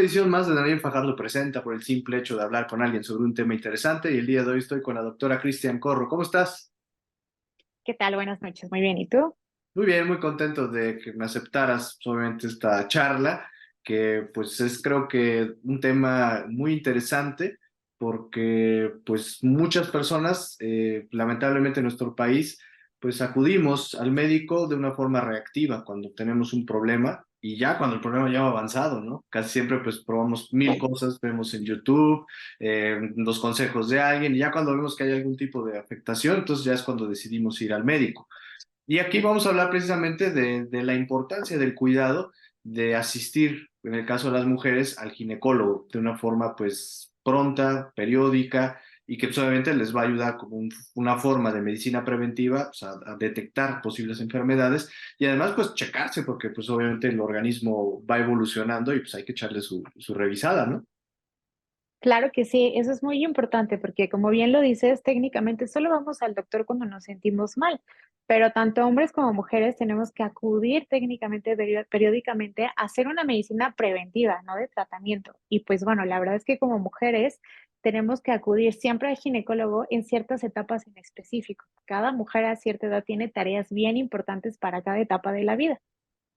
edición más de Daniel Fajardo Presenta por el simple hecho de hablar con alguien sobre un tema interesante y el día de hoy estoy con la doctora Cristian Corro. ¿Cómo estás? ¿Qué tal? Buenas noches. Muy bien. ¿Y tú? Muy bien, muy contento de que me aceptaras obviamente esta charla, que pues es creo que un tema muy interesante porque pues muchas personas, lamentablemente en nuestro país, pues acudimos al médico de una forma reactiva cuando tenemos un problema y ya cuando el problema ya va avanzado, ¿no? Casi siempre pues probamos mil cosas, vemos en YouTube, los consejos de alguien y ya cuando vemos que hay algún tipo de afectación, entonces ya es cuando decidimos ir al médico. Y aquí vamos a hablar precisamente de la importancia del cuidado de asistir, en el caso de las mujeres, al ginecólogo de una forma pues pronta, periódica y que pues, obviamente les va a ayudar como una forma de medicina preventiva pues, a detectar posibles enfermedades y además pues checarse porque pues obviamente el organismo va evolucionando y pues hay que echarle su revisada, ¿no? Claro que sí, eso es muy importante porque como bien lo dices, técnicamente solo vamos al doctor cuando nos sentimos mal, pero tanto hombres como mujeres tenemos que acudir técnicamente periódicamente a hacer una medicina preventiva, no de tratamiento. Y pues bueno, la verdad es que como mujeres tenemos que acudir siempre al ginecólogo en ciertas etapas en específico. Cada mujer a cierta edad tiene tareas bien importantes para cada etapa de la vida.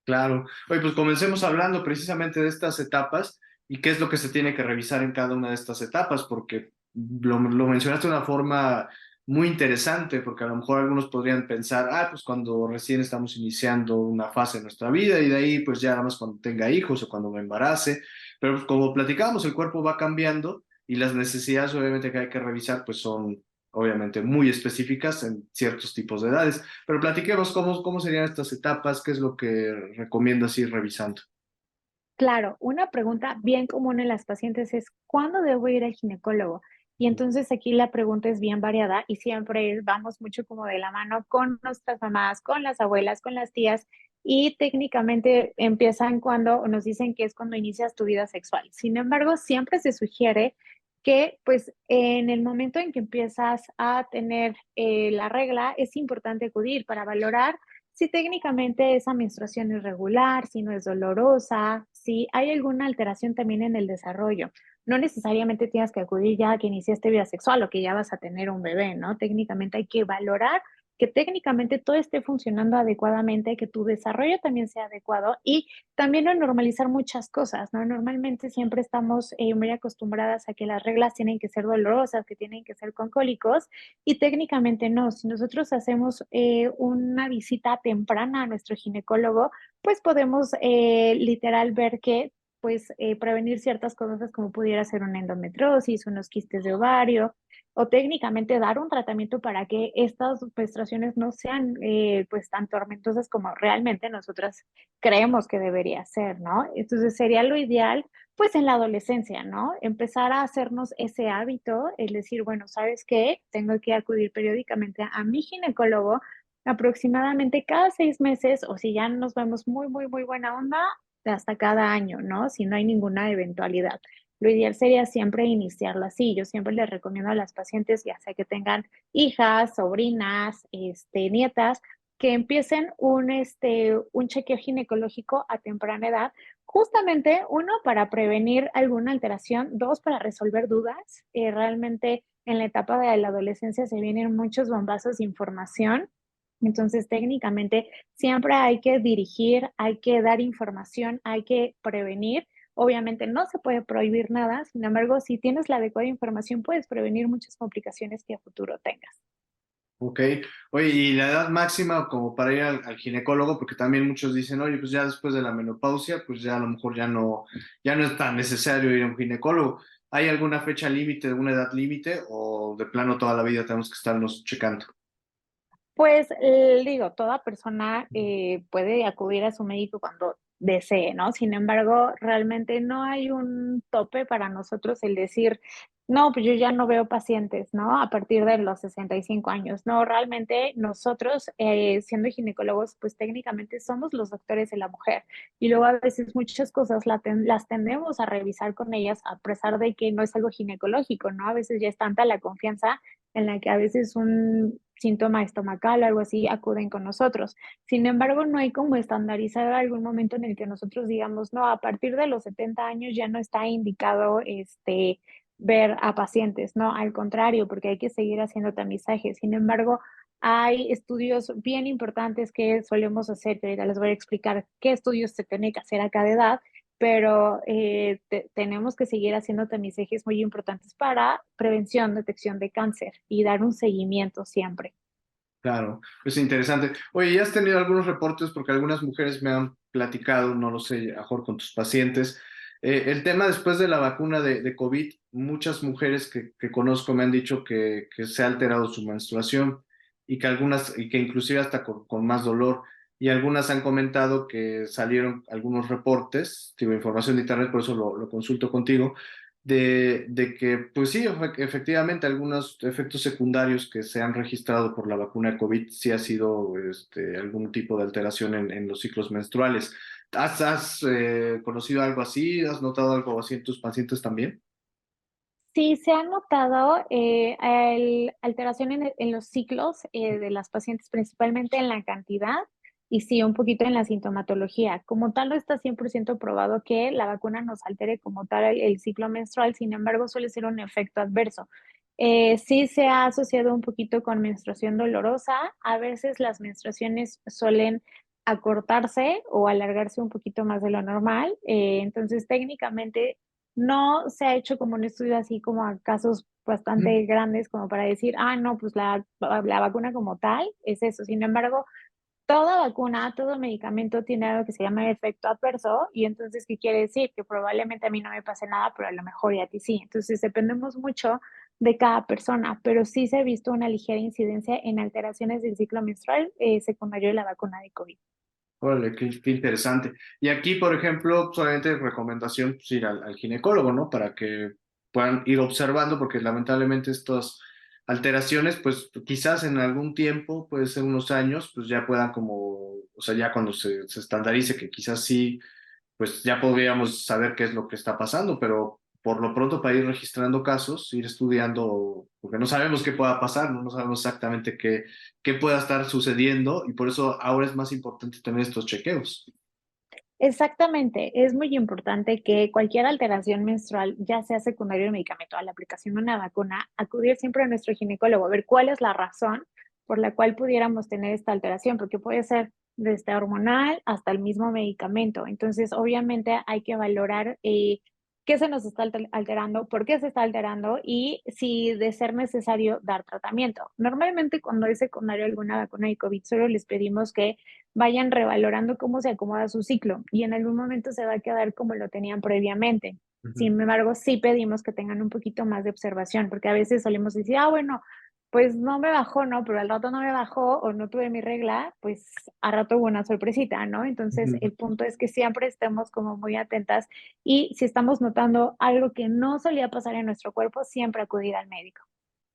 Claro. Oye, pues comencemos hablando precisamente de estas etapas y qué es lo que se tiene que revisar en cada una de estas etapas, porque lo mencionaste de una forma muy interesante, porque a lo mejor algunos podrían pensar, pues cuando recién estamos iniciando una fase de nuestra vida y de ahí pues ya nada más cuando tenga hijos o cuando me embarace, pero pues, como platicábamos, el cuerpo va cambiando y las necesidades obviamente que hay que revisar pues son obviamente muy específicas en ciertos tipos de edades. Pero platiquemos cómo serían estas etapas, qué es lo que recomiendas ir revisando. Claro, una pregunta bien común en las pacientes es, ¿cuándo debo ir al ginecólogo? Y entonces aquí la pregunta es bien variada y siempre vamos mucho como de la mano con nuestras mamás, con las abuelas, con las tías y técnicamente empiezan cuando nos dicen que es cuando inicias tu vida sexual. Sin embargo, siempre se sugiere que pues en el momento en que empiezas a tener la regla es importante acudir para valorar si técnicamente esa menstruación es regular, si no es dolorosa, si hay alguna alteración también en el desarrollo. No necesariamente tienes que acudir ya a que iniciaste vida sexual o que ya vas a tener un bebé, ¿no? Técnicamente hay que valorar que técnicamente todo esté funcionando adecuadamente, que tu desarrollo también sea adecuado y también no normalizar muchas cosas, ¿no? Normalmente siempre estamos muy acostumbradas a que las reglas tienen que ser dolorosas, que tienen que ser con cólicos y técnicamente no, si nosotros hacemos una visita temprana a nuestro ginecólogo, pues podemos literal ver que pues prevenir ciertas cosas como pudiera ser una endometriosis, unos quistes de ovario, o técnicamente dar un tratamiento para que estas menstruaciones no sean pues tan tormentosas como realmente nosotras creemos que debería ser, ¿no? Entonces sería lo ideal pues en la adolescencia, ¿no? Empezar a hacernos ese hábito, es decir, bueno, ¿sabes qué? Tengo que acudir periódicamente a mi ginecólogo aproximadamente cada 6 meses o si ya nos vemos muy, muy, muy buena onda, hasta cada año, ¿no? Si no hay ninguna eventualidad. Lo ideal sería siempre iniciarlo así. Yo siempre les recomiendo a las pacientes, ya sea que tengan hijas, sobrinas, nietas, que empiecen un chequeo ginecológico a temprana edad. Justamente, uno, para prevenir alguna alteración, dos, para resolver dudas. Realmente en la etapa de la adolescencia se vienen muchos bombazos de información. Entonces, técnicamente, siempre hay que dirigir, hay que dar información, hay que prevenir. Obviamente no se puede prohibir nada, sin embargo, si tienes la adecuada información, puedes prevenir muchas complicaciones que a futuro tengas. Ok. Oye, y la edad máxima como para ir al ginecólogo, porque también muchos dicen, oye, pues ya después de la menopausia, pues ya a lo mejor ya no es tan necesario ir a un ginecólogo. ¿Hay alguna fecha límite, alguna edad límite o de plano toda la vida tenemos que estarnos checando? Pues, digo, toda persona, puede acudir a su médico cuando desee, ¿no? Sin embargo, realmente no hay un tope para nosotros el decir: "No, pues yo ya no veo pacientes", ¿no? A partir de los 65 años. No, realmente nosotros, siendo ginecólogos, pues técnicamente somos los doctores de la mujer. Y luego a veces muchas cosas las tendemos a revisar con ellas a pesar de que no es algo ginecológico, ¿no? A veces ya es tanta la confianza en la que a veces un síntoma estomacal o algo así acuden con nosotros. Sin embargo, no hay como estandarizado algún momento en el que nosotros digamos, no, a partir de los 70 años ya no está indicado ver a pacientes, no, al contrario, porque hay que seguir haciendo tamizaje. Sin embargo, hay estudios bien importantes que solemos hacer, que ahorita les voy a explicar qué estudios se tiene que hacer a cada edad, pero tenemos que seguir haciendo tamizajes muy importantes para prevención, detección de cáncer y dar un seguimiento siempre. Claro, es interesante. Oye, ¿ya has tenido algunos reportes? Porque algunas mujeres me han platicado, no lo sé, a mejor con tus pacientes. El tema después de la vacuna de COVID, muchas mujeres que conozco me han dicho que se ha alterado su menstruación y que algunas, y que inclusive hasta con más dolor. Y algunas han comentado que salieron algunos reportes, tipo información de internet, por eso lo consulto contigo, de que, pues sí, efectivamente, algunos efectos secundarios que se han registrado por la vacuna de COVID sí ha sido algún tipo de alteración en los ciclos menstruales. ¿Has conocido algo así? ¿Has notado algo así en tus pacientes también? Sí, se ha notado alteración en los ciclos de las pacientes, principalmente en la cantidad y sí, un poquito en la sintomatología. Como tal, no está 100% probado que la vacuna nos altere como tal el ciclo menstrual, sin embargo, suele ser un efecto adverso. Sí se ha asociado un poquito con menstruación dolorosa. A veces las menstruaciones suelen acortarse o alargarse un poquito más de lo normal. Entonces, técnicamente no se ha hecho como un estudio así como a casos bastante grandes como para decir, ah, no, pues la vacuna como tal es eso. Sin embargo, toda vacuna, todo medicamento tiene algo que se llama efecto adverso y entonces, ¿qué quiere decir? Que probablemente a mí no me pase nada, pero a lo mejor y a ti sí. Entonces, dependemos mucho de cada persona, pero sí se ha visto una ligera incidencia en alteraciones del ciclo menstrual secundario de la vacuna de COVID. Órale, qué interesante. Y aquí, por ejemplo, solamente recomendación, pues, ir al ginecólogo, ¿no? Para que puedan ir observando, porque lamentablemente estas alteraciones, pues quizás en algún tiempo, puede ser unos años, pues ya puedan como, o sea, ya cuando se estandarice, que quizás sí, pues ya podríamos saber qué es lo que está pasando, pero por lo pronto para ir registrando casos, ir estudiando, porque no sabemos qué pueda pasar, no sabemos exactamente qué pueda estar sucediendo y por eso ahora es más importante tener estos chequeos. Exactamente, es muy importante que cualquier alteración menstrual, ya sea secundario al medicamento, a la aplicación de una vacuna, acudir siempre a nuestro ginecólogo, a ver cuál es la razón por la cual pudiéramos tener esta alteración, porque puede ser desde hormonal hasta el mismo medicamento. Entonces, obviamente hay que valorar qué se nos está alterando, por qué se está alterando y si de ser necesario dar tratamiento. Normalmente cuando es secundario alguna vacuna de COVID, solo les pedimos que vayan revalorando cómo se acomoda su ciclo y en algún momento se va a quedar como lo tenían previamente. Ujú. Sin embargo, sí pedimos que tengan un poquito más de observación, porque a veces solemos decir, ah, bueno, pues no me bajó, ¿no? Pero al rato no me bajó o no tuve mi regla, pues a rato hubo una sorpresita, ¿no? Entonces, Ujú. el punto es que siempre estemos como muy atentas y si estamos notando algo que no solía pasar en nuestro cuerpo, siempre acudir al médico.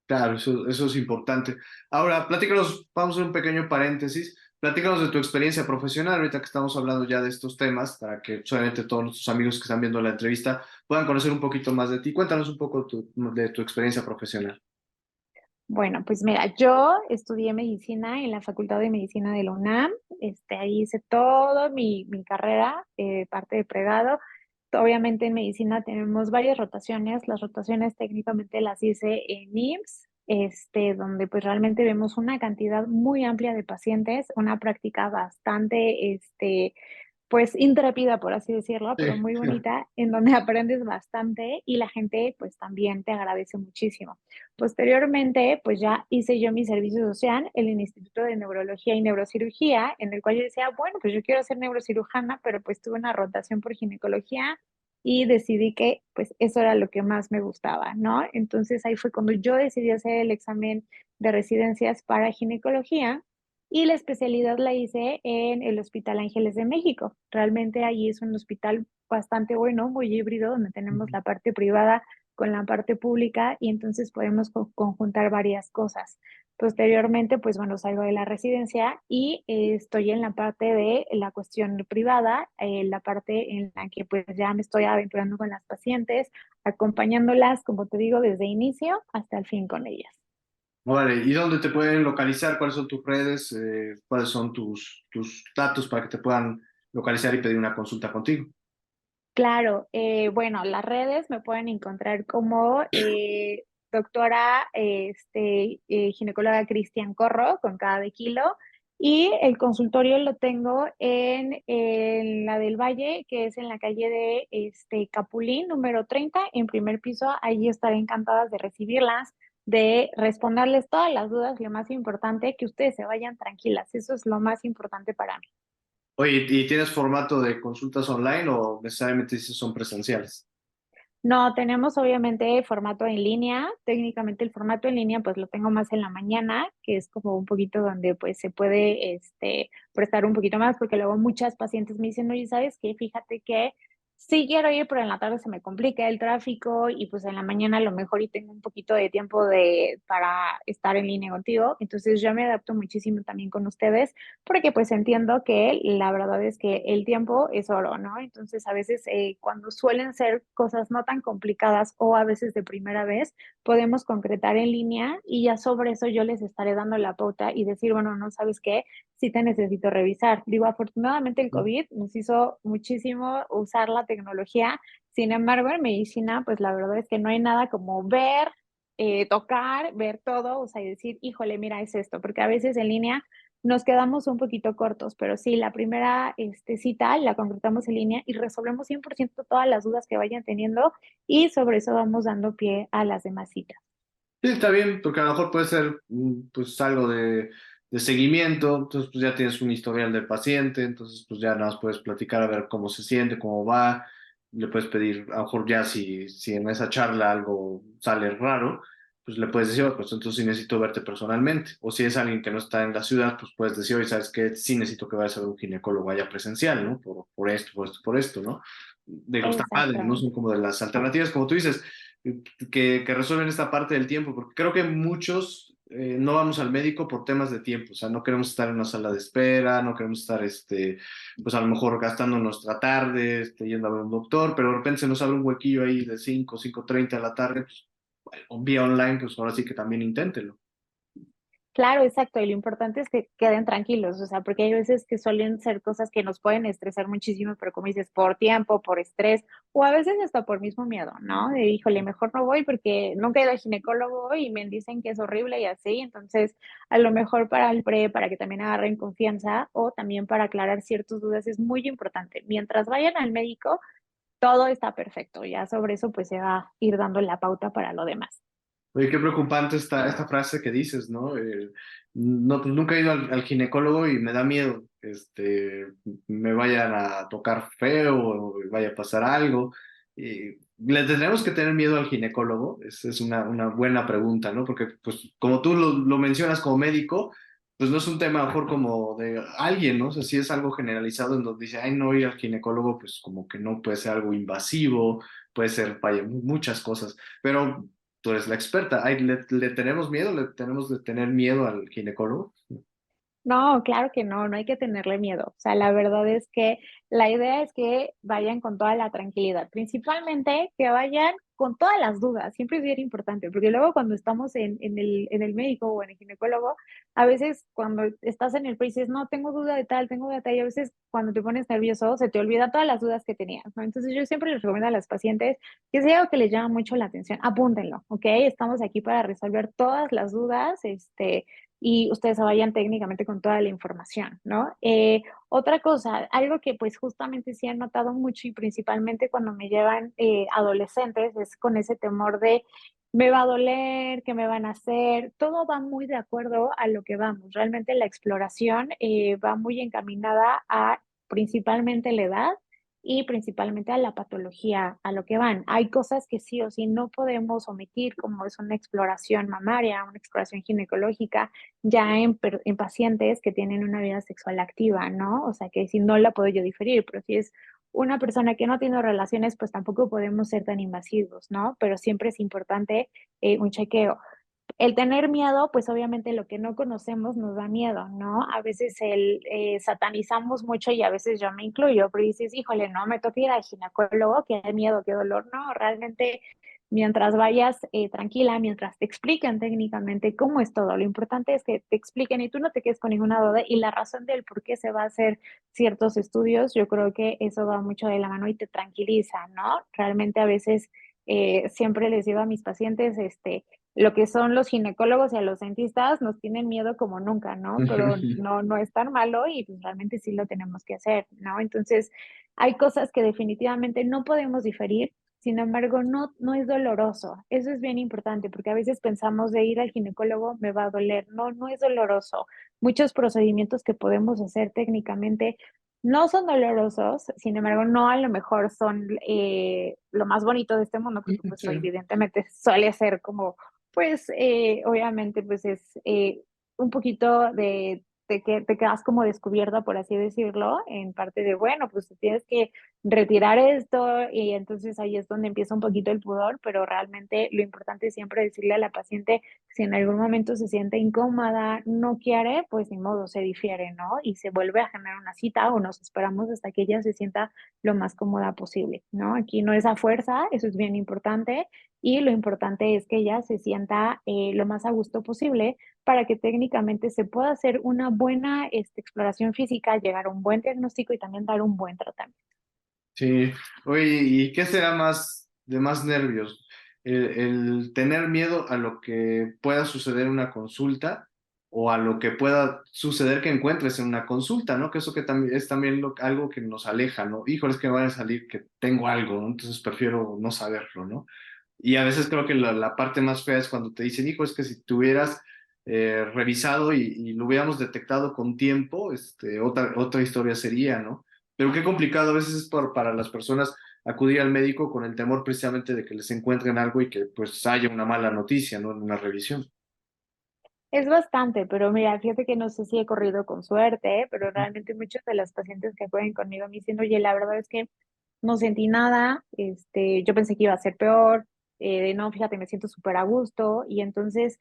Claro, eso es importante. Ahora, platícanos, vamos a hacer un pequeño paréntesis. Platícanos de tu experiencia profesional, ahorita que estamos hablando ya de estos temas, para que solamente todos nuestros amigos que están viendo la entrevista puedan conocer un poquito más de ti. Cuéntanos un poco de tu experiencia profesional. Bueno, pues mira, yo estudié medicina en la Facultad de Medicina de la UNAM. Ahí hice toda mi carrera, parte de pregrado. Obviamente en medicina tenemos varias rotaciones. Las rotaciones técnicamente las hice en IMSS, donde pues realmente vemos una cantidad muy amplia de pacientes, una práctica bastante, pues intrépida, por así decirlo, Sí. pero muy bonita, en donde aprendes bastante y la gente pues también te agradece muchísimo. Posteriormente, pues ya hice yo mi servicio social en el Instituto de Neurología y Neurocirugía, en el cual yo decía, bueno, pues yo quiero ser neurocirujana, pero pues tuve una rotación por ginecología y decidí que pues eso era lo que más me gustaba, ¿no? Entonces ahí fue cuando yo decidí hacer el examen de residencias para ginecología y la especialidad la hice en el Hospital Ángeles de México. Realmente allí es un hospital bastante bueno, muy híbrido, donde tenemos la parte privada con la parte pública y entonces podemos conjuntar varias cosas. Posteriormente, pues bueno, salgo de la residencia y estoy en la parte de la cuestión privada, la parte en la que pues ya me estoy aventurando con las pacientes, acompañándolas, como te digo, desde inicio hasta el fin con ellas. Vale, ¿y dónde te pueden localizar? ¿Cuáles son tus redes? ¿Cuáles son tus datos para que te puedan localizar y pedir una consulta contigo? Claro, bueno, las redes me pueden encontrar como doctora ginecóloga Cristian Corro, con cada de kilo, y el consultorio lo tengo en la del Valle, que es en la calle de Capulín, número 30, en primer piso. Allí estaré encantadas de recibirlas, de responderles todas las dudas. Lo más importante, que ustedes se vayan tranquilas. Eso es lo más importante para mí. Oye, ¿y tienes formato de consultas online o necesariamente si son presenciales? No, tenemos obviamente formato en línea. Técnicamente el formato en línea, pues lo tengo más en la mañana, que es como un poquito donde pues se puede prestar un poquito más, porque luego muchas pacientes me dicen, oye, ¿sabes qué? Fíjate que sí quiero ir, pero en la tarde se me complica el tráfico y pues en la mañana a lo mejor y tengo un poquito de tiempo para estar en línea contigo. Entonces yo me adapto muchísimo también con ustedes, porque pues entiendo que la verdad es que el tiempo es oro, ¿no? Entonces a veces cuando suelen ser cosas no tan complicadas o a veces de primera vez, podemos concretar en línea y ya sobre eso yo les estaré dando la pauta y decir, bueno, no sabes qué, sí te necesito revisar. Digo, afortunadamente el COVID nos hizo muchísimo usar la tecnología. Sin embargo, en medicina, pues la verdad es que no hay nada como ver, tocar, ver todo, o sea, y decir, híjole, mira, es esto, porque a veces en línea nos quedamos un poquito cortos, pero sí, la primera cita la concretamos en línea y resolvemos 100% todas las dudas que vayan teniendo y sobre eso vamos dando pie a las demás citas. Sí, está bien, porque a lo mejor puede ser pues algo de seguimiento, entonces pues ya tienes un historial del paciente, entonces pues ya nada más puedes platicar a ver cómo se siente, cómo va, le puedes pedir, a lo mejor ya si en esa charla algo sale raro, pues le puedes decir, "Oh, pues entonces sí necesito verte personalmente", o si es alguien que no está en la ciudad, pues puedes decir, oye, ¿sabes qué? Sí necesito que vayas a ver un ginecólogo allá presencial, ¿no? Por esto, por esto, por esto, ¿no? Digo, está padre, ¿no? Son Exactamente. como de las alternativas, como tú dices que resuelven esta parte del tiempo, porque creo que muchos no vamos al médico por temas de tiempo, o sea, no queremos estar en una sala de espera, no queremos estar, pues a lo mejor gastando nuestra tarde, yendo a ver un doctor, pero de repente se nos abre un huequillo ahí de 5:30 de la tarde, pues, o vía online, pues ahora sí que también inténtelo. Claro, exacto, y lo importante es que queden tranquilos, o sea, porque hay veces que suelen ser cosas que nos pueden estresar muchísimo, pero como dices, por tiempo, por estrés, o a veces hasta por mismo miedo, ¿no? De, híjole, mejor no voy porque nunca he ido al ginecólogo y me dicen que es horrible y así, entonces a lo mejor para el pre, para que también agarren confianza o también para aclarar ciertas dudas es muy importante. Mientras vayan al médico, todo está perfecto, ya sobre eso pues se va a ir dando la pauta para lo demás. Oye, qué preocupante esta frase que dices, ¿no? No, pues nunca he ido al ginecólogo y me da miedo, me vayan a tocar feo o vaya a pasar algo. Y ¿le tendremos que tener miedo al ginecólogo? Esa es una buena pregunta, ¿no? Porque, pues, como tú lo mencionas como médico, pues no es un tema a lo mejor como de alguien, ¿no? O sea, si es algo generalizado en donde dice, ay, no ir al ginecólogo, pues como que no puede ser algo invasivo, puede ser, vaya, muchas cosas. Pero tú eres la experta. Ay, ¿le tenemos miedo? ¿Le tenemos de tener miedo al ginecólogo? No, claro que no, no hay que tenerle miedo. O sea, la verdad es que la idea es que vayan con toda la tranquilidad, principalmente que vayan con todas las dudas, siempre es bien importante, porque luego cuando estamos en el médico o en el ginecólogo, a veces cuando estás en el pre dices, no, tengo duda de tal, tengo duda de tal, y a veces cuando te pones nervioso se te olvida todas las dudas que tenías, ¿no? Entonces yo siempre les recomiendo a las pacientes que sea algo que les llama mucho la atención, apúntenlo, ¿ok? Estamos aquí para resolver todas las dudas, y ustedes se vayan técnicamente con toda la información, ¿no? Otra cosa, algo que pues justamente sí han notado mucho y principalmente cuando me llevan adolescentes es con ese temor de me va a doler, qué me van a hacer, todo va muy de acuerdo a lo que vamos. Realmente la exploración va muy encaminada a principalmente la edad y principalmente a la patología a lo que van. Hay cosas que sí o sí no podemos omitir, como es una exploración mamaria, una exploración ginecológica, ya en pacientes que tienen una vida sexual activa, ¿no? O sea, que si no la puedo yo diferir, pero si es una persona que no tiene relaciones, pues tampoco podemos ser tan invasivos, ¿no? Pero siempre es importante un chequeo. El tener miedo, pues obviamente lo que no conocemos nos da miedo, ¿no? A veces satanizamos mucho y a veces yo me incluyo, pero dices, híjole, no, me toca ir al ginecólogo, qué miedo, qué dolor, no, realmente mientras vayas tranquila, mientras te expliquen técnicamente cómo es todo. Lo importante es que te expliquen y tú no te quedes con ninguna duda y la razón del por qué se va a hacer ciertos estudios, yo creo que eso va mucho de la mano y te tranquiliza, ¿no? Realmente a veces siempre les digo a mis pacientes, lo que son los ginecólogos y a los dentistas nos tienen miedo como nunca, ¿no? Pero no, no es tan malo y pues realmente sí lo tenemos que hacer, ¿no? Entonces, hay cosas que definitivamente no podemos diferir, sin embargo, no, no es doloroso. Eso es bien importante porque a veces pensamos de ir al ginecólogo me va a doler. No, no es doloroso. Muchos procedimientos que podemos hacer técnicamente no son dolorosos, sin embargo, no a lo mejor son lo más bonito de este mundo, porque pues Sí. evidentemente suele ser como, pues obviamente pues es un poquito de que te quedas como descubierta, por así decirlo, en parte de, bueno, pues tienes que retirar esto y entonces ahí es donde empieza un poquito el pudor, pero realmente lo importante es siempre decirle a la paciente si en algún momento se siente incómoda, no quiere, pues ni modo, se difiere, ¿no? Y se vuelve a generar una cita o nos esperamos hasta que ella se sienta lo más cómoda posible, ¿no? Aquí no es a fuerza, eso es bien importante y lo importante es que ella se sienta lo más a gusto posible para que técnicamente se pueda hacer una buena exploración física, llegar a un buen diagnóstico y también dar un buen tratamiento. Sí, oye, ¿y qué será más de más nervios? El tener miedo a lo que pueda suceder en una consulta o a lo que pueda suceder que encuentres en una consulta, ¿no? Que eso que también es también algo que nos aleja, ¿no? Híjole, es que me va a salir que tengo algo, ¿no? Entonces prefiero no saberlo, ¿no? Y a veces creo que la parte más fea es cuando te dicen, hijo, es que si te hubieras revisado y lo hubiéramos detectado con tiempo, otra historia sería, ¿no? Pero qué complicado a veces es para las personas acudir al médico con el temor precisamente de que les encuentren algo y que pues haya una mala noticia, ¿no? En una revisión. Es bastante, pero mira, fíjate que no sé si he corrido con suerte, pero realmente muchos de los pacientes que acuden conmigo me dicen, oye, la verdad es que no sentí nada, yo pensé que iba a ser peor, no, fíjate, me siento súper a gusto, y entonces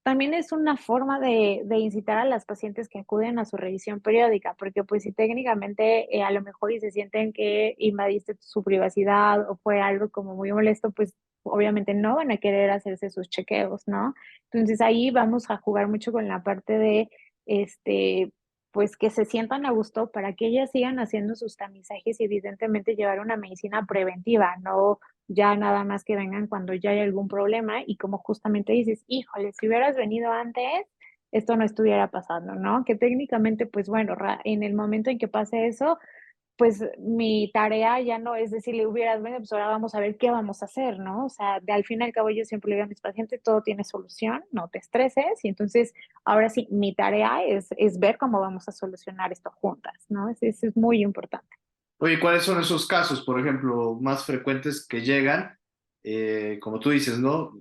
también es una forma de incitar a las pacientes que acuden a su revisión periódica, porque pues si técnicamente a lo mejor y se sienten que invadiste su privacidad o fue algo como muy molesto, pues obviamente no van a querer hacerse sus chequeos, ¿no? Entonces ahí vamos a jugar mucho con la parte de, este, pues que se sientan a gusto para que ellas sigan haciendo sus tamizajes y evidentemente llevar una medicina preventiva, no ya nada más que vengan cuando ya hay algún problema y como justamente dices, híjole, si hubieras venido antes, esto no estuviera pasando, ¿no? Que técnicamente, pues bueno, en el momento en que pase eso, pues mi tarea ya no es decirle hubieras venido, pues ahora vamos a ver qué vamos a hacer, ¿no? O sea, de al fin y al cabo yo siempre le digo a mis pacientes, todo tiene solución, no te estreses, y entonces ahora sí, mi tarea es ver cómo vamos a solucionar esto juntas, ¿no? Eso es muy importante. Oye, ¿cuáles son esos casos, por ejemplo, más frecuentes que llegan, como tú dices, ¿no?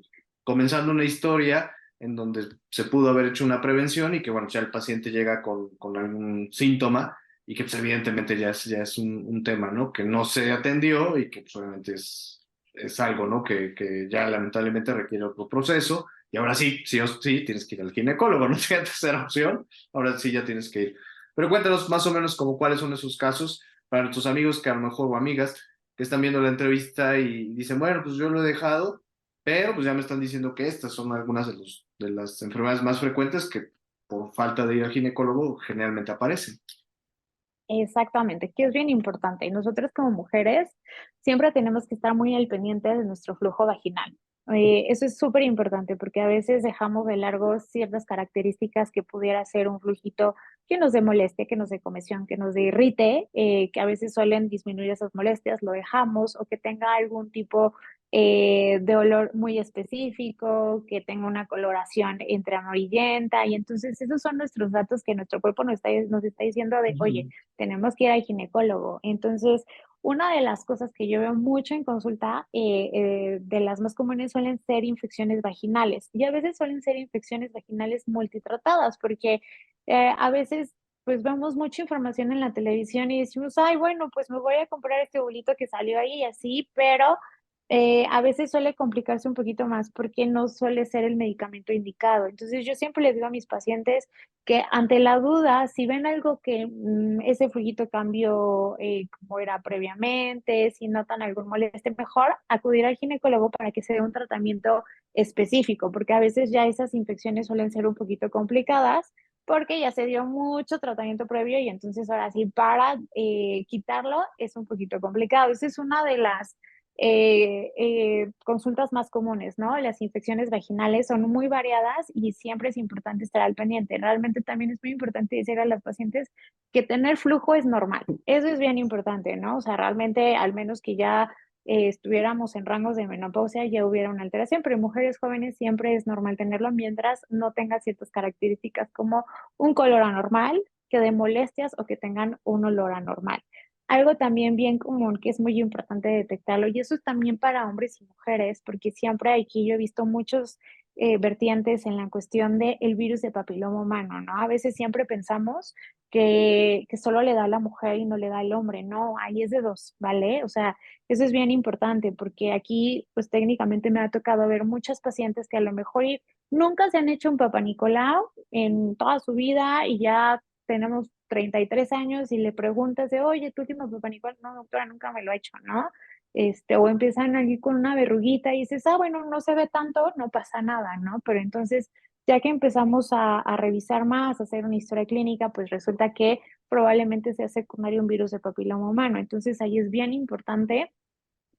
Comenzando una historia en donde se pudo haber hecho una prevención y que, bueno, ya el paciente llega con algún síntoma y que, pues, evidentemente ya es un tema, ¿no? Que no se atendió y que, pues, obviamente es algo, ¿no? Que ya lamentablemente requiere otro proceso y ahora sí o sí, tienes que ir al ginecólogo, no tienes tercera opción, ahora sí ya tienes que ir. Pero cuéntanos más o menos como cuáles son esos casos para nuestros amigos que a lo mejor o amigas que están viendo la entrevista y dicen, bueno, pues yo lo he dejado, pero pues ya me están diciendo que estas son algunas de las enfermedades más frecuentes que por falta de ir al ginecólogo generalmente aparecen. Exactamente, que es bien importante. Y nosotros como mujeres siempre tenemos que estar muy al pendiente de nuestro flujo vaginal. Eso es súper importante porque a veces dejamos de largo ciertas características que pudiera ser un flujito que nos dé molestia, que nos dé comezón, que nos dé irrite, que a veces suelen disminuir esas molestias, lo dejamos o que tenga algún tipo de olor muy específico, que tenga una coloración entre amarillenta y entonces esos son nuestros datos que nuestro cuerpo nos está diciendo de, oye, Ujú. tenemos que ir al ginecólogo. Entonces, una de las cosas que yo veo mucho en consulta, de las más comunes suelen ser infecciones vaginales y a veces suelen ser infecciones vaginales multitratadas porque a veces pues vemos mucha información en la televisión y decimos, ay, bueno, pues me voy a comprar este bolito que salió ahí y así, pero a veces suele complicarse un poquito más porque no suele ser el medicamento indicado. Entonces, yo siempre les digo a mis pacientes que ante la duda, si ven algo que ese fluidito cambió como era previamente, si notan algún molestia, mejor acudir al ginecólogo para que se dé un tratamiento específico, porque a veces ya esas infecciones suelen ser un poquito complicadas porque ya se dio mucho tratamiento previo y entonces ahora sí para quitarlo es un poquito complicado. Esa es una de las consultas más comunes, ¿no? Las infecciones vaginales son muy variadas y siempre es importante estar al pendiente. Realmente también es muy importante decir a las pacientes que tener flujo es normal. Eso es bien importante, ¿no? O sea, realmente al menos que ya estuviéramos en rangos de menopausia, ya hubiera una alteración, pero en mujeres jóvenes siempre es normal tenerlo mientras no tenga ciertas características como un color anormal, que dé molestias o que tengan un olor anormal. Algo también bien común que es muy importante detectarlo, y eso es también para hombres y mujeres, porque siempre aquí yo he visto muchos vertientes en la cuestión del virus de papiloma humano, ¿no? A veces siempre pensamos que solo le da a la mujer y no le da al hombre, no, ahí es de dos, ¿vale? O sea, eso es bien importante porque aquí, pues técnicamente me ha tocado ver muchas pacientes que a lo mejor nunca se han hecho un Papá Nicolau en toda su vida y ya tenemos 33 años y le preguntas de, oye, tu último Papá Nicolau, no, doctora, nunca me lo he hecho, ¿no? O empiezan allí con una verruguita y dices, ah, bueno, no se ve tanto, no pasa nada, ¿no? Pero entonces, ya que empezamos a revisar más, a hacer una historia clínica, pues resulta que probablemente sea secundario un virus de papiloma humano. Entonces, ahí es bien importante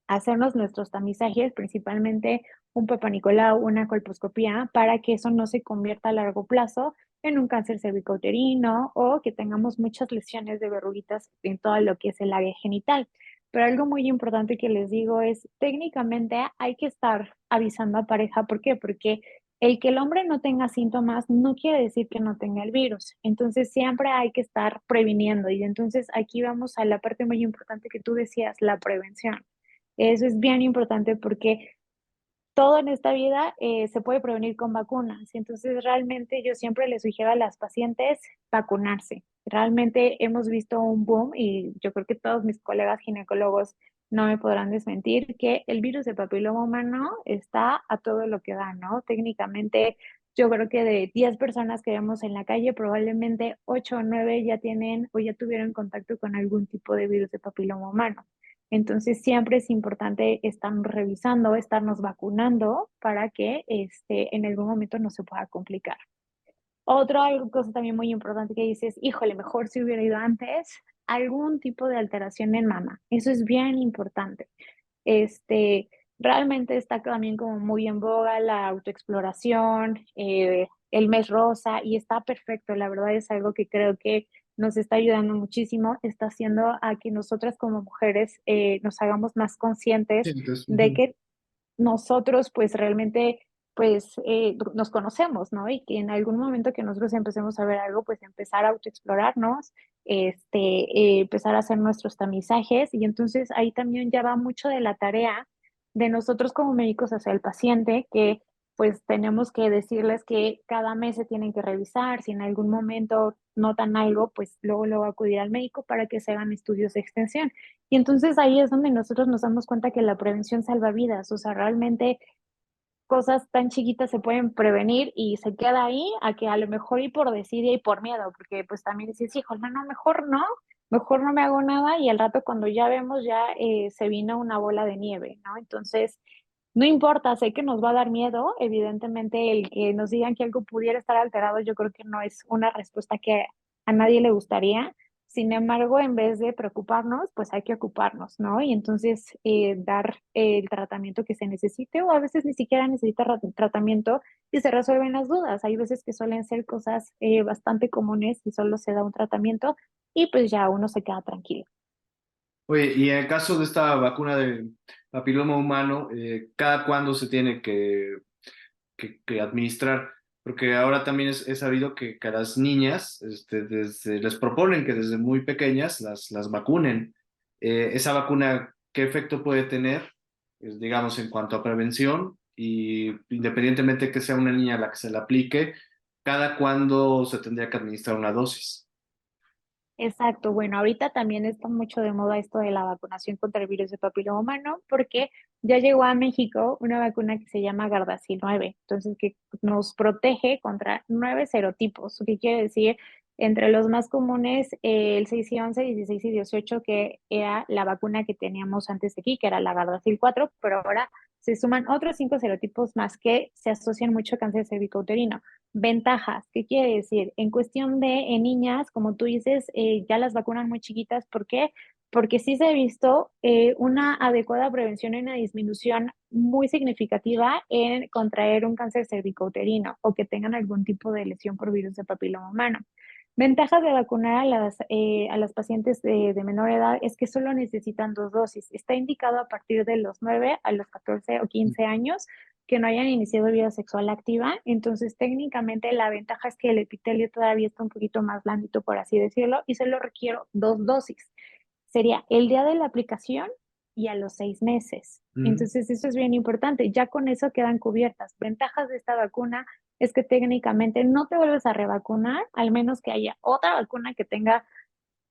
hacernos nuestros tamizajes, principalmente un Papá Nicolau, una colposcopía, para que eso no se convierta a largo plazo en un cáncer cervicouterino o que tengamos muchas lesiones de verruguitas en todo lo que es el área genital. Pero algo muy importante que les digo es, técnicamente hay que estar avisando a pareja. ¿Por qué? Porque el que el hombre no tenga síntomas no quiere decir que no tenga el virus. Entonces siempre hay que estar previniendo. Y entonces aquí vamos a la parte muy importante que tú decías, la prevención. Eso es bien importante porque todo en esta vida se puede prevenir con vacunas. Entonces, realmente yo siempre les sugiero a las pacientes vacunarse. Realmente hemos visto un boom y yo creo que todos mis colegas ginecólogos no me podrán desmentir que el virus de papiloma humano está a todo lo que da, ¿no? Técnicamente, yo creo que de 10 personas que vemos en la calle, probablemente 8 o 9 ya tienen o ya tuvieron contacto con algún tipo de virus de papiloma humano. Entonces, siempre es importante estarnos revisando, estarnos vacunando para que en algún momento no se pueda complicar. Algo, cosa también muy importante que dices, híjole, mejor si hubiera ido antes, algún tipo de alteración en mama. Eso es bien importante. Este, realmente está también como muy en boga la autoexploración, el mes rosa, y está perfecto. La verdad es algo que creo que nos está ayudando muchísimo, está haciendo a que nosotras como mujeres nos hagamos más Sí, conscientes entonces, de que nosotros pues realmente pues nos conocemos, ¿no? Y que en algún momento que nosotros empecemos a ver algo, pues empezar a autoexplorarnos, empezar a hacer nuestros tamizajes y entonces ahí también ya va mucho de la tarea de nosotros como médicos hacia el paciente, que pues tenemos que decirles que cada mes se tienen que revisar, si en algún momento notan algo, pues luego acudir al médico para que se hagan estudios de extensión. Y entonces ahí es donde nosotros nos damos cuenta que la prevención salva vidas, o sea, realmente cosas tan chiquitas se pueden prevenir y se queda ahí a que a lo mejor y por desidia y por miedo, porque pues también dices, hijo, no, mejor no me hago nada y al rato cuando ya vemos ya se vino una bola de nieve, ¿no? Entonces, no importa, sé que nos va a dar miedo, evidentemente el que nos digan que algo pudiera estar alterado, yo creo que no es una respuesta que a nadie le gustaría. Sin embargo, en vez de preocuparnos, pues hay que ocuparnos, ¿no? Y entonces dar el tratamiento que se necesite o a veces ni siquiera necesita tratamiento y se resuelven las dudas. Hay veces que suelen ser cosas bastante comunes y solo se da un tratamiento y pues ya uno se queda tranquilo. oye, y en el caso de esta vacuna de papiloma humano, ¿cada cuándo se tiene que administrar? Porque ahora también es sabido que a las niñas les proponen que desde muy pequeñas las vacunen. Esa vacuna, ¿qué efecto puede tener, digamos, en cuanto a prevención? Y independientemente que sea una niña a la que se la aplique, ¿cada cuándo se tendría que administrar una dosis? Exacto, bueno, ahorita también está mucho de moda esto de la vacunación contra el virus de papiloma humano, porque ya llegó a México una vacuna que se llama Gardasil 9, entonces que nos protege contra 9 serotipos, ¿qué quiere decir? Entre los más comunes, el 6 y 11, 16 y 18, que era la vacuna que teníamos antes de aquí, que era la Gardasil 4, pero ahora se suman otros 5 serotipos más que se asocian mucho a cáncer cervicouterino. Ventajas, ¿qué quiere decir? En cuestión de en niñas, como tú dices, ya las vacunan muy chiquitas. ¿Por qué? Porque sí se ha visto una adecuada prevención y una disminución muy significativa en contraer un cáncer cervicouterino o que tengan algún tipo de lesión por virus de papiloma humano. Ventajas de vacunar a las pacientes de menor edad es que solo necesitan 2 dosis. Está indicado a partir de los 9 a los 14 o 15 años que no hayan iniciado vida sexual activa. Entonces, técnicamente la ventaja es que el epitelio todavía está un poquito más blandito, por así decirlo, y solo requiero 2 dosis. Sería el día de la aplicación y a los 6 meses. Mm, Entonces, eso es bien importante. Ya con eso quedan cubiertas. Ventajas de esta vacuna es que técnicamente no te vuelves a revacunar, al menos que haya otra vacuna que tenga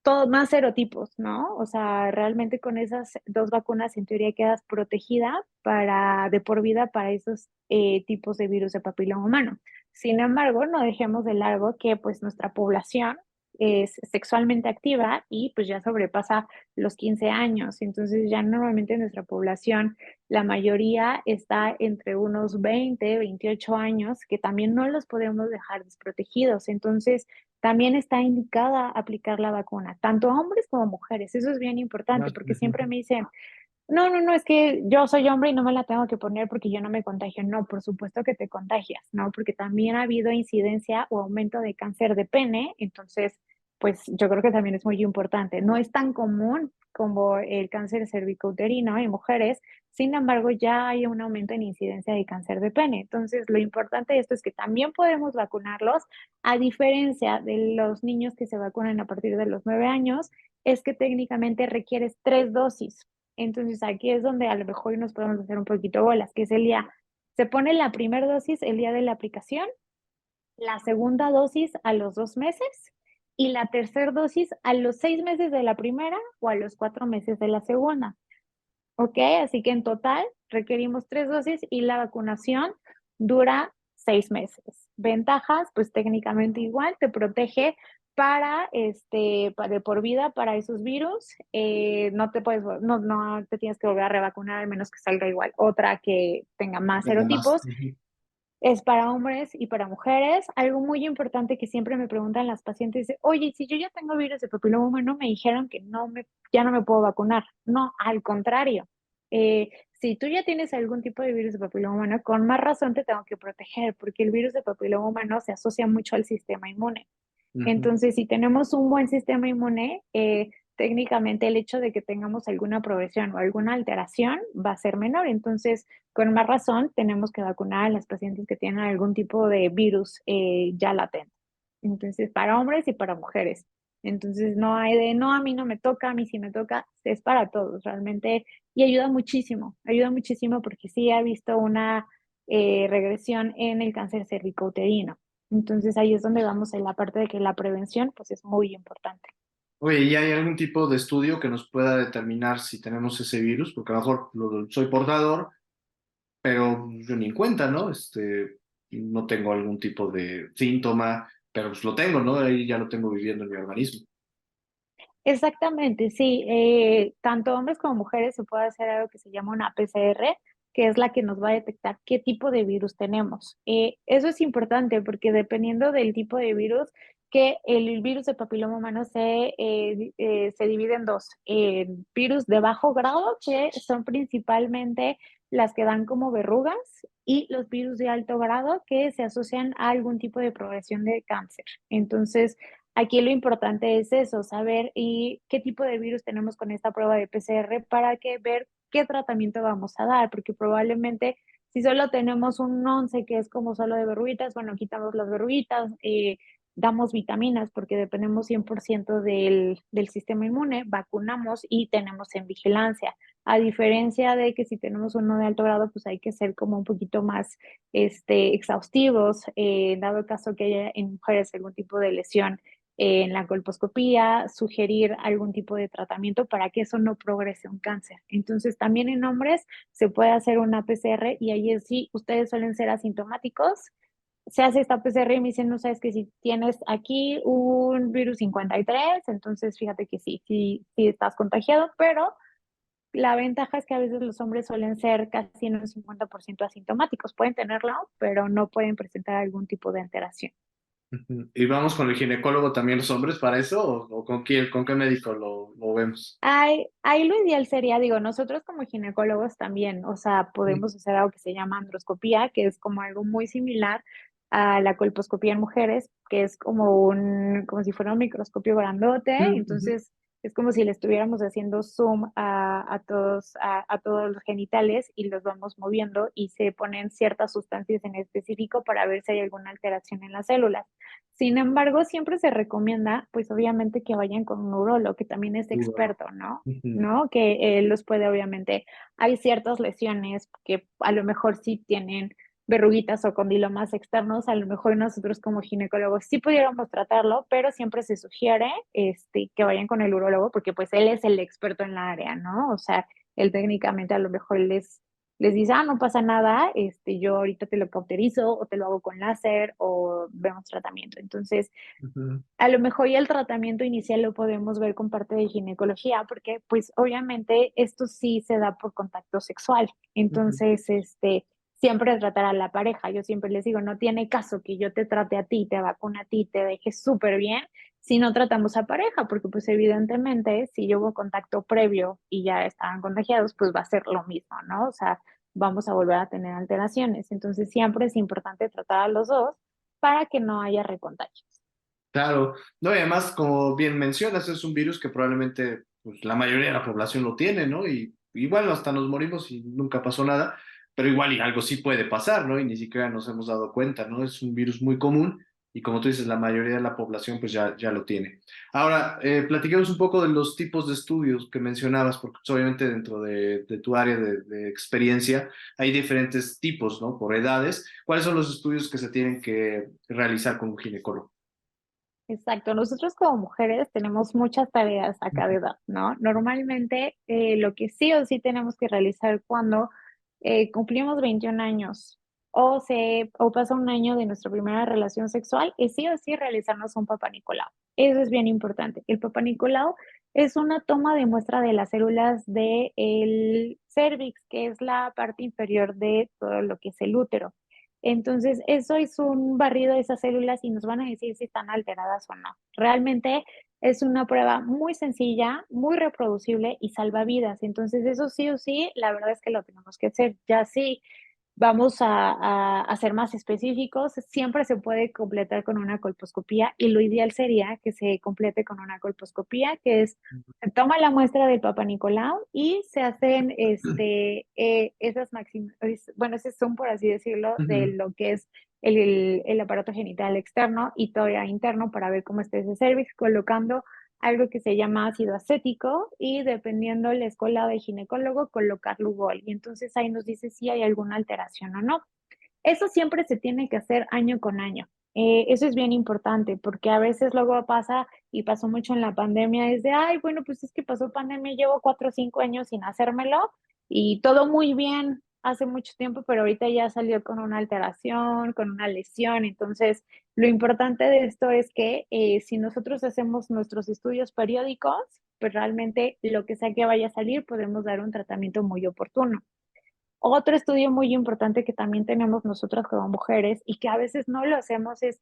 todo, más serotipos, ¿no? O sea, realmente con esas 2 vacunas en teoría quedas protegida para, de por vida para esos tipos de virus de papiloma humano. Sin embargo, no dejemos de largo que pues nuestra población es sexualmente activa y pues ya sobrepasa los 15 años. Entonces ya normalmente nuestra población, la mayoría está entre unos 20, 28 años, que también no los podemos dejar desprotegidos. Entonces, también está indicada aplicar la vacuna, tanto a hombres como a mujeres. Eso es bien importante más, porque siempre me dicen, no, no, no, es que yo soy hombre y no me la tengo que poner porque yo no me contagio. No, por supuesto que te contagias, ¿no? Porque también ha habido incidencia o aumento de cáncer de pene, entonces, pues yo creo que también es muy importante. No es tan común como el cáncer cervicouterino en mujeres, sin embargo, ya hay un aumento en incidencia de cáncer de pene. Entonces, lo importante de esto es que también podemos vacunarlos, a diferencia de los niños que se vacunan a partir de los 9 años, es que técnicamente requieres 3 dosis. Entonces aquí es donde a lo mejor nos podemos hacer un poquito bolas, que es el día, se pone la primera dosis el día de la aplicación, la segunda dosis a los 2 meses y la tercera dosis a los 6 meses de la primera o a los 4 meses de la segunda. ¿Ok? Así que en total requerimos 3 dosis y la vacunación dura 6 meses. Ventajas, pues técnicamente igual, te protege para de por vida para esos virus. No te puedes, no te tienes que volver a revacunar al menos que salga igual otra que tenga más tenga más. serotipos. Es para hombres y para mujeres. Algo muy importante que siempre me preguntan las pacientes es, oye, si yo ya tengo virus de papiloma humano, me dijeron que ya no me puedo vacunar. No, al contrario. Si tú ya tienes algún tipo de virus de papiloma humano, con más razón te tengo que proteger, porque el virus de papiloma humano se asocia mucho al sistema inmune. Ujú. Entonces, si tenemos un buen sistema inmune, técnicamente el hecho de que tengamos alguna progresión o alguna alteración va a ser menor. Entonces, con más razón, tenemos que vacunar a las pacientes que tienen algún tipo de virus ya latente. Entonces, para hombres y para mujeres. Entonces, no hay de, no, a mí no me toca, a mí sí me toca, es para todos realmente. Y ayuda muchísimo porque sí ha visto una regresión en el cáncer cervicouterino. Entonces ahí es donde vamos en la parte de que la prevención pues es muy importante. Oye, ¿y hay algún tipo de estudio que nos pueda determinar si tenemos ese virus? Porque a lo mejor soy portador, pero yo ni en cuenta, ¿no? No tengo algún tipo de síntoma, pero pues lo tengo, ¿no? Ahí ya lo tengo viviendo en mi organismo. Exactamente, sí. Tanto hombres como mujeres se puede hacer algo que se llama una PCR, que es la que nos va a detectar qué tipo de virus tenemos. Eso es importante porque dependiendo del tipo de virus, que el virus de papiloma humano se divide en dos. Virus de bajo grado, que son principalmente las que dan como verrugas, y los virus de alto grado, que se asocian a algún tipo de progresión de cáncer. Entonces, aquí lo importante es eso, saber y qué tipo de virus tenemos con esta prueba de PCR para que ver qué tratamiento vamos a dar, porque probablemente si solo tenemos un 11 que es como solo de verruguitas, bueno, quitamos las verruguitas, damos vitaminas porque dependemos 100% del sistema inmune, vacunamos y tenemos en vigilancia. A diferencia de que si tenemos uno de alto grado, pues hay que ser como un poquito más exhaustivos, dado el caso que haya en mujeres algún tipo de lesión en la colposcopía, sugerir algún tipo de tratamiento para que eso no progrese a un cáncer. Entonces, también en hombres se puede hacer una PCR y ahí sí, ustedes suelen ser asintomáticos. Se hace esta PCR y me dicen, no sabes que si tienes aquí un virus 53, entonces fíjate que sí estás contagiado, pero la ventaja es que a veces los hombres suelen ser casi en un 50% asintomáticos. Pueden tenerlo, pero no pueden presentar algún tipo de alteración. Ujú. ¿Y vamos con el ginecólogo también los hombres para eso? ¿O con qué médico lo vemos? Ahí lo ideal sería, digo, nosotros como ginecólogos también, o sea, Ujú. podemos hacer algo que se llama androscopía, que es como algo muy similar a la colposcopía en mujeres, que es como si fuera un microscopio grandote, Ujú. entonces es como si le estuviéramos haciendo zoom a todos los genitales y los vamos moviendo y se ponen ciertas sustancias en específico para ver si hay alguna alteración en las células. Sin embargo, siempre se recomienda, pues obviamente que vayan con un urólogo, que también es Ujú. experto, ¿no? Ujú. ¿No? Que él los puede, obviamente, hay ciertas lesiones que a lo mejor sí tienen verruguitas o condilomas externos, a lo mejor nosotros como ginecólogos sí pudiéramos tratarlo, pero siempre se sugiere que vayan con el urólogo porque pues él es el experto en la área, ¿no? O sea, él técnicamente a lo mejor les dice, no pasa nada, yo ahorita te lo cauterizo o te lo hago con láser o vemos tratamiento. Entonces, Ujú. a lo mejor ya el tratamiento inicial lo podemos ver con parte de ginecología, porque pues obviamente esto sí se da por contacto sexual. Ujú. Entonces, siempre tratar a la pareja. Yo siempre les digo, no tiene caso que yo te trate a ti, te vacune a ti, te deje súper bien si no tratamos a pareja, porque pues evidentemente si yo hubo contacto previo y ya estaban contagiados, pues va a ser lo mismo, ¿no? O sea, vamos a volver a tener alteraciones. Entonces, siempre es importante tratar a los dos para que no haya recontagios. Claro, no, y además, como bien mencionas, es un virus que probablemente pues, la mayoría de la población lo tiene, ¿no? Y bueno, hasta nos morimos y nunca pasó nada, pero igual y algo sí puede pasar, ¿no? Y ni siquiera nos hemos dado cuenta, ¿no? Es un virus muy común y como tú dices, la mayoría de la población pues ya lo tiene. Ahora, platiquemos un poco de los tipos de estudios que mencionabas, porque pues, obviamente dentro de tu área de experiencia hay diferentes tipos, ¿no? Por edades. ¿Cuáles son los estudios que se tienen que realizar con un ginecólogo? Exacto, nosotros como mujeres tenemos muchas tareas a cada edad, ¿no? Normalmente lo que sí o sí tenemos que realizar cuando cumplimos 21 años o pasa un año de nuestra primera relación sexual es sí o sí realizarnos un Papá Nicolau. Eso es bien importante. El Papá Nicolau es una toma de muestra de las células del cervix, que es la parte inferior de todo lo que es el útero. Entonces, eso es un barrido de esas células y nos van a decir si están alteradas o no. Realmente es una prueba muy sencilla, muy reproducible y salva vidas. Entonces, eso sí o sí, la verdad es que lo tenemos que hacer. Ya sí, vamos a ser más específicos, siempre se puede completar con una colposcopía y lo ideal sería que se complete con una colposcopía, que es, se toma la muestra del Papa Nicolau y se hacen bueno, ese zoom, por así decirlo, de Ujú. lo que es el aparato genital externo y todavía interno para ver cómo está ese cervix, colocando algo que se llama ácido acético y dependiendo la escuela de ginecólogo, colocar Lugol. Y entonces ahí nos dice si hay alguna alteración o no. Eso siempre se tiene que hacer año con año. Eso es bien importante porque a veces luego pasa y pasó mucho en la pandemia, es de, ay, bueno, pues es que pasó pandemia, llevo 4 o 5 años sin hacérmelo y todo muy bien hace mucho tiempo, pero ahorita ya salió con una alteración, con una lesión. Entonces, lo importante de esto es que si nosotros hacemos nuestros estudios periódicos, pues realmente lo que sea que vaya a salir, podemos dar un tratamiento muy oportuno. Otro estudio muy importante que también tenemos nosotras como mujeres y que a veces no lo hacemos es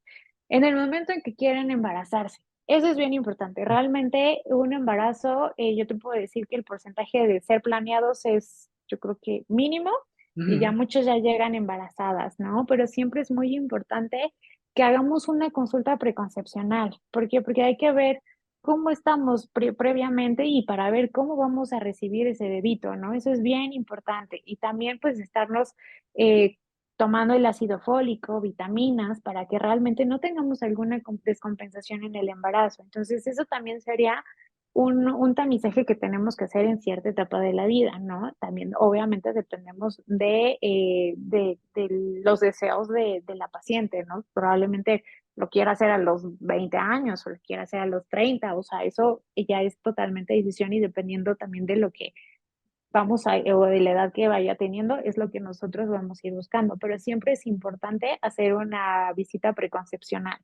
en el momento en que quieren embarazarse. Eso es bien importante. Realmente un embarazo, yo te puedo decir que el porcentaje de ser planeados es, yo creo que mínimo, y ya Ujú. muchos ya llegan embarazadas, ¿no? Pero siempre es muy importante que hagamos una consulta preconcepcional. ¿Por qué? Porque hay que ver cómo estamos previamente y para ver cómo vamos a recibir ese bebito, ¿no? Eso es bien importante. Y también pues estarnos eh, tomando el ácido fólico, vitaminas, para que realmente no tengamos alguna descompensación en el embarazo. Entonces eso también sería un tamizaje que tenemos que hacer en cierta etapa de la vida, ¿no? También obviamente dependemos de los deseos de la paciente, ¿no? Probablemente lo quiera hacer a los 20 años o lo quiera hacer a los 30, o sea, eso ya es totalmente decisión y dependiendo también de lo que vamos a, o de la edad que vaya teniendo, es lo que nosotros vamos a ir buscando, pero siempre es importante hacer una visita preconcepcional.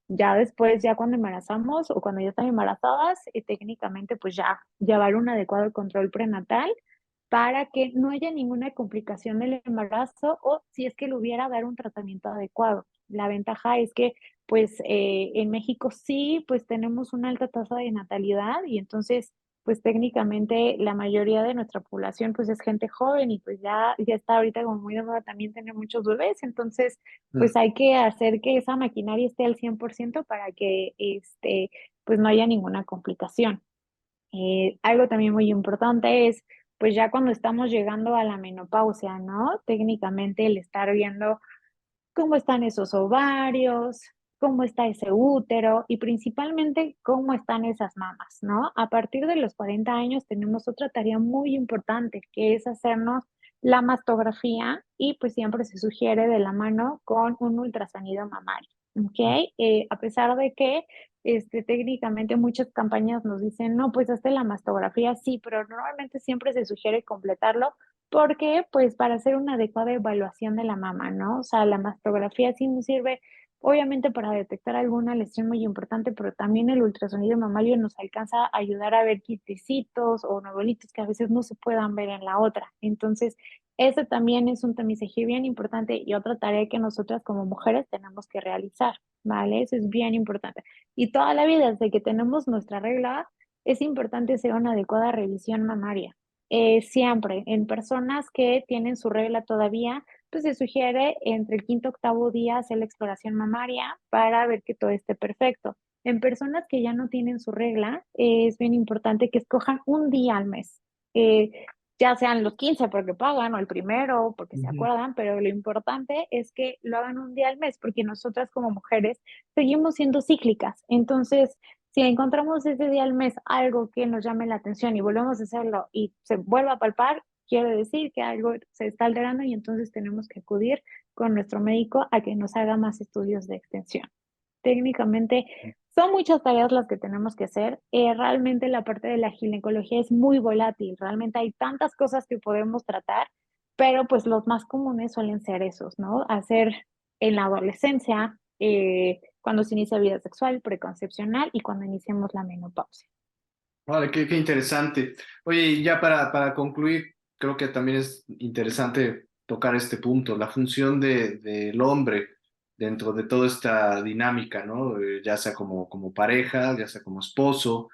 Ya después, ya cuando embarazamos o cuando ya están embarazadas, técnicamente pues ya llevar un adecuado control prenatal para que no haya ninguna complicación del embarazo o si es que lo hubiera, dar un tratamiento adecuado. La ventaja es que pues en México sí, pues tenemos una alta tasa de natalidad y entonces pues técnicamente la mayoría de nuestra población pues es gente joven y pues ya está ahorita como muy de moda también tener muchos bebés, entonces pues hay que hacer que esa maquinaria esté al 100% para que pues no haya ninguna complicación. Algo también muy importante es, pues ya cuando estamos llegando a la menopausia, ¿no? Técnicamente el estar viendo cómo están esos ovarios, cómo está ese útero y principalmente cómo están esas mamas, ¿no? A partir de los 40 años tenemos otra tarea muy importante que es hacernos la mastografía y pues siempre se sugiere de la mano con un ultrasonido mamario, ¿ok? A pesar de que técnicamente muchas campañas nos dicen, no, pues hazte la mastografía, sí, pero normalmente siempre se sugiere completarlo porque, pues, para hacer una adecuada evaluación de la mama, ¿no? O sea, la mastografía sí nos sirve, obviamente, para detectar alguna lesión muy importante, pero también el ultrasonido mamario nos alcanza a ayudar a ver quistecitos o novelitos que a veces no se puedan ver en la otra. Entonces, ese también es un tamizaje bien importante y otra tarea que nosotras como mujeres tenemos que realizar, ¿vale? Eso es bien importante. Y toda la vida, desde que tenemos nuestra regla, es importante hacer una adecuada revisión mamaria. Siempre en personas que tienen su regla todavía, pues se sugiere entre el quinto y octavo día hacer la exploración mamaria para ver que todo esté perfecto. En personas que ya no tienen su regla, es bien importante que escojan un día al mes. Eh, ya sean los 15 porque pagan o el primero porque se Ujú. acuerdan, pero lo importante es que lo hagan un día al mes porque nosotras como mujeres seguimos siendo cíclicas. Entonces, si encontramos ese día al mes algo que nos llame la atención y volvemos a hacerlo y se vuelve a palpar, quiere decir que algo se está alterando y entonces tenemos que acudir con nuestro médico a que nos haga más estudios de extensión. Técnicamente son muchas tareas las que tenemos que hacer. Realmente la parte de la ginecología es muy volátil. Realmente hay tantas cosas que podemos tratar, pero pues los más comunes suelen ser esos, ¿no? Hacer en la adolescencia, cuando se inicia vida sexual, preconcepcional y cuando iniciemos la menopausia. Vale, qué interesante. Oye, y ya para concluir, creo que también es interesante tocar este punto, la función del hombre dentro de toda esta dinámica, ¿no? Ya sea como pareja, ya sea como esposo.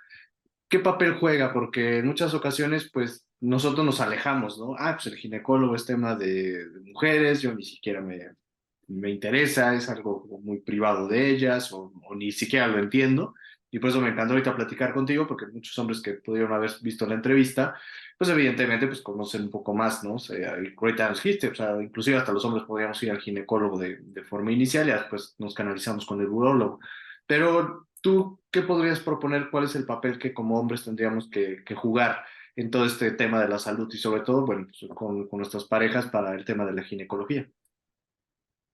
¿Qué papel juega? Porque en muchas ocasiones, pues, nosotros nos alejamos, ¿no? Ah, pues el ginecólogo es tema de mujeres, yo ni siquiera me interesa, es algo muy privado de ellas o ni siquiera lo entiendo. Y por eso me encantó ahorita platicar contigo, porque muchos hombres que pudieron haber visto la entrevista, pues evidentemente pues conocen un poco más, ¿no? O sea, y ahorita nos dijiste, o sea, inclusive hasta los hombres podríamos ir al ginecólogo de forma inicial y después nos canalizamos con el urólogo. Pero tú, ¿qué podrías proponer? ¿Cuál es el papel que como hombres tendríamos que jugar en todo este tema de la salud y sobre todo, bueno, pues, con nuestras parejas para el tema de la ginecología?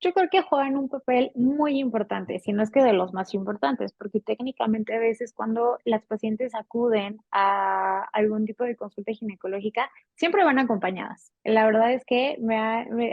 Yo creo que juegan un papel muy importante, si no es que de los más importantes, porque técnicamente a veces cuando las pacientes acuden a algún tipo de consulta ginecológica, siempre van acompañadas. La verdad es que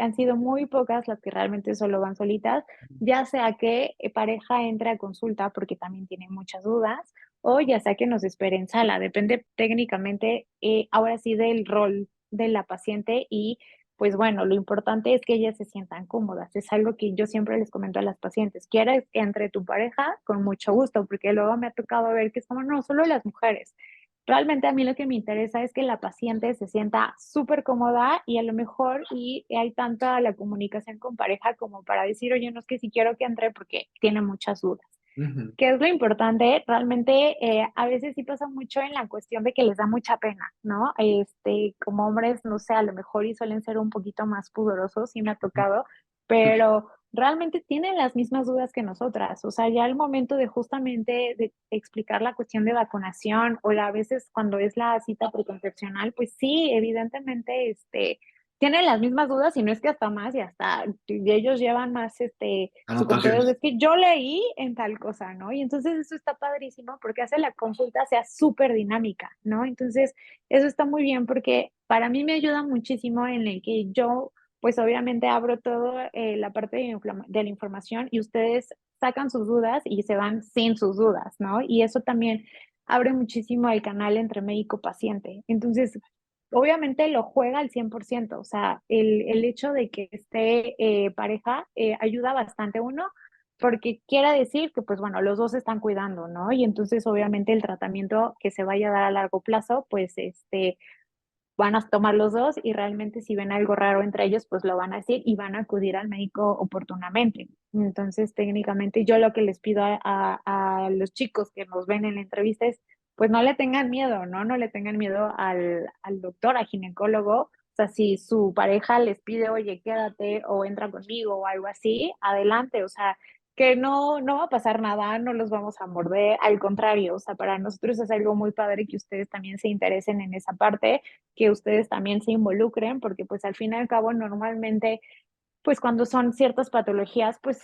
han sido muy pocas las que realmente solo van solitas, ya sea que pareja entre a consulta porque también tiene muchas dudas, o ya sea que nos espere en sala, depende técnicamente, ahora sí del rol de la paciente y pues bueno, lo importante es que ellas se sientan cómodas. Es algo que yo siempre les comento a las pacientes. ¿Quieres que entre tu pareja? Con mucho gusto, porque luego me ha tocado ver que es como, no, solo las mujeres. Realmente a mí lo que me interesa es que la paciente se sienta súper cómoda y a lo mejor y hay tanta la comunicación con pareja como para decir, oye, no es que si quiero que entre porque tiene muchas dudas. Ujú. ¿Qué es lo importante? Realmente a veces sí pasa mucho en la cuestión de que les da mucha pena, ¿no? Como hombres, no sé, a lo mejor y suelen ser un poquito más pudorosos, sí me ha tocado, pero realmente tienen las mismas dudas que nosotras. O sea, ya al momento de justamente de explicar la cuestión de vacunación o a veces cuando es la cita preconcepcional, pues sí, evidentemente, tienen las mismas dudas y no es que hasta más y hasta y ellos llevan más su contenido, Anotaciones. es que yo leí en tal cosa, ¿no? Y entonces eso está padrísimo porque hace la consulta sea súper dinámica, ¿no? Entonces eso está muy bien porque para mí me ayuda muchísimo en el que yo, pues obviamente abro todo la parte de la información y ustedes sacan sus dudas y se van sin sus dudas, ¿no? Y eso también abre muchísimo el canal entre médico-paciente. Entonces, obviamente lo juega al 100%, o sea, el hecho de que esté pareja ayuda bastante uno, porque quiere decir que, pues bueno, los dos se están cuidando, ¿no? Y entonces, obviamente, el tratamiento que se vaya a dar a largo plazo, pues, van a tomar los dos y realmente si ven algo raro entre ellos, pues lo van a decir y van a acudir al médico oportunamente. Entonces, técnicamente, yo lo que les pido a los chicos que nos ven en la entrevista es, pues no le tengan miedo, ¿no? No le tengan miedo al doctor, al ginecólogo. O sea, si su pareja les pide, oye, quédate o entra conmigo o algo así, adelante. O sea, que no va a pasar nada, no los vamos a morder, al contrario, o sea, para nosotros es algo muy padre que ustedes también se interesen en esa parte, que ustedes también se involucren, porque pues al fin y al cabo normalmente, pues cuando son ciertas patologías, pues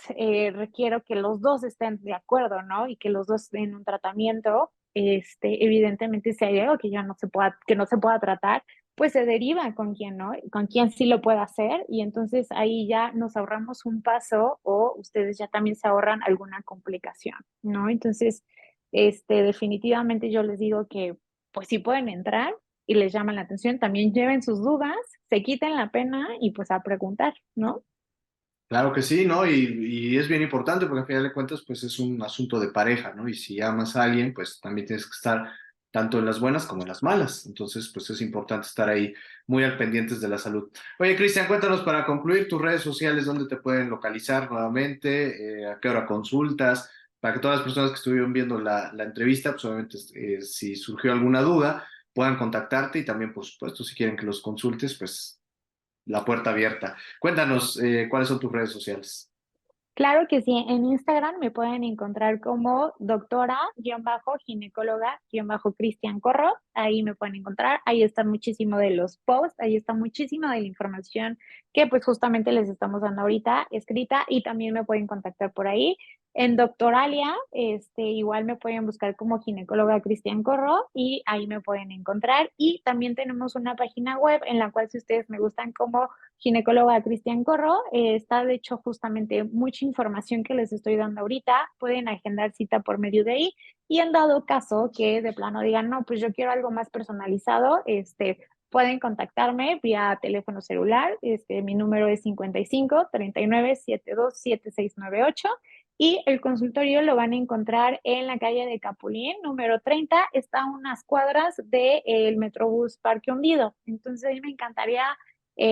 requiero que los dos estén de acuerdo, ¿no? Y que los dos den un tratamiento. Evidentemente, si hay algo que ya no se pueda, que no se pueda tratar, pues se deriva con quien, ¿no? Con quien sí lo pueda hacer y entonces ahí ya nos ahorramos un paso o ustedes ya también se ahorran alguna complicación, ¿no? Entonces, definitivamente yo les digo que pues sí pueden entrar y les llaman la atención, también lleven sus dudas, se quiten la pena y pues a preguntar, ¿no? Claro que sí, ¿no? Y es bien importante porque al final de cuentas, pues es un asunto de pareja, ¿no? Y si amas a alguien, pues también tienes que estar tanto en las buenas como en las malas. Entonces, pues es importante estar ahí muy al pendientes de la salud. Oye, Cristian, cuéntanos para concluir tus redes sociales, dónde te pueden localizar nuevamente, a qué hora consultas, para que todas las personas que estuvieron viendo la entrevista, pues obviamente si surgió alguna duda, puedan contactarte y también, por supuesto, si quieren que los consultes, pues la puerta abierta. Cuéntanos, ¿cuáles son tus redes sociales? Claro que sí, en Instagram me pueden encontrar como doctora-ginecóloga-Cristian Corro, ahí me pueden encontrar, ahí está muchísimo de los posts, ahí está muchísimo de la información que pues justamente les estamos dando ahorita escrita y también me pueden contactar por ahí. En Doctoralia, igual me pueden buscar como ginecóloga Cristian Corro y ahí me pueden encontrar. Y también tenemos una página web en la cual si ustedes me gustan como ginecóloga Cristian Corro. Está de hecho justamente mucha información que les estoy dando ahorita. Pueden agendar cita por medio de ahí y en dado caso que de plano digan, no, pues yo quiero algo más personalizado, pueden contactarme vía teléfono celular. Mi número es 55 39 72 7698 y el consultorio lo van a encontrar en la calle de Capulín, número 30. Está a unas cuadras del Metrobús Parque Hundido. Entonces, a mí me encantaría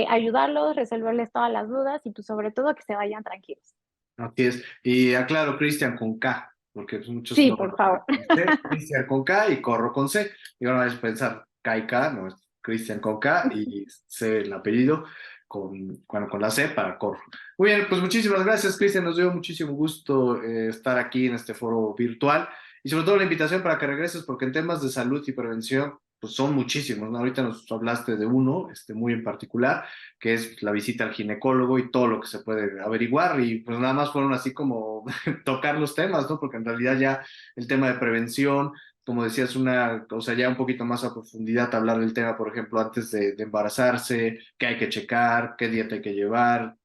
ayudarlos, resolverles todas las dudas y pues sobre todo que se vayan tranquilos. Así es. Y aclaro, Cristian con K, porque pues, muchos Sí, lo por confunden favor. con C, Cristian con K y Corro con C. Y ahora es pensar K y K, no es Cristian con K y C el apellido bueno, con la C para Corro. Muy bien, pues muchísimas gracias, Cristian. Nos dio muchísimo gusto estar aquí en este foro virtual y sobre todo la invitación para que regreses, porque en temas de salud y prevención, pues son muchísimos, ¿no? Ahorita nos hablaste de uno, muy en particular, que es la visita al ginecólogo y todo lo que se puede averiguar y pues nada más fueron así como tocar los temas, ¿no? Porque en realidad ya el tema de prevención, como decías, una cosa ya un poquito más a profundidad, hablar del tema, por ejemplo, antes de embarazarse, qué hay que checar, qué dieta hay que llevar,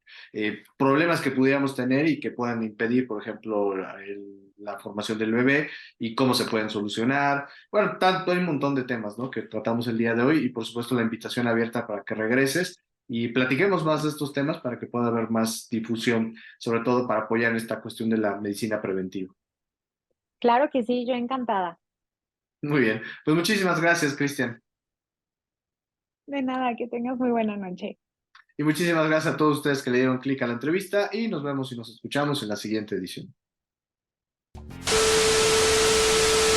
problemas que pudiéramos tener y que puedan impedir, por ejemplo, la formación del bebé y cómo se pueden solucionar. Bueno, tanto hay un montón de temas, ¿no? Que tratamos el día de hoy y por supuesto la invitación abierta para que regreses y platiquemos más de estos temas para que pueda haber más difusión, sobre todo para apoyar esta cuestión de la medicina preventiva. Claro que sí, yo encantada. Muy bien, pues muchísimas gracias, Cristian. De nada, que tengas muy buena noche. Y muchísimas gracias a todos ustedes que le dieron clic a la entrevista y nos vemos y nos escuchamos en la siguiente edición.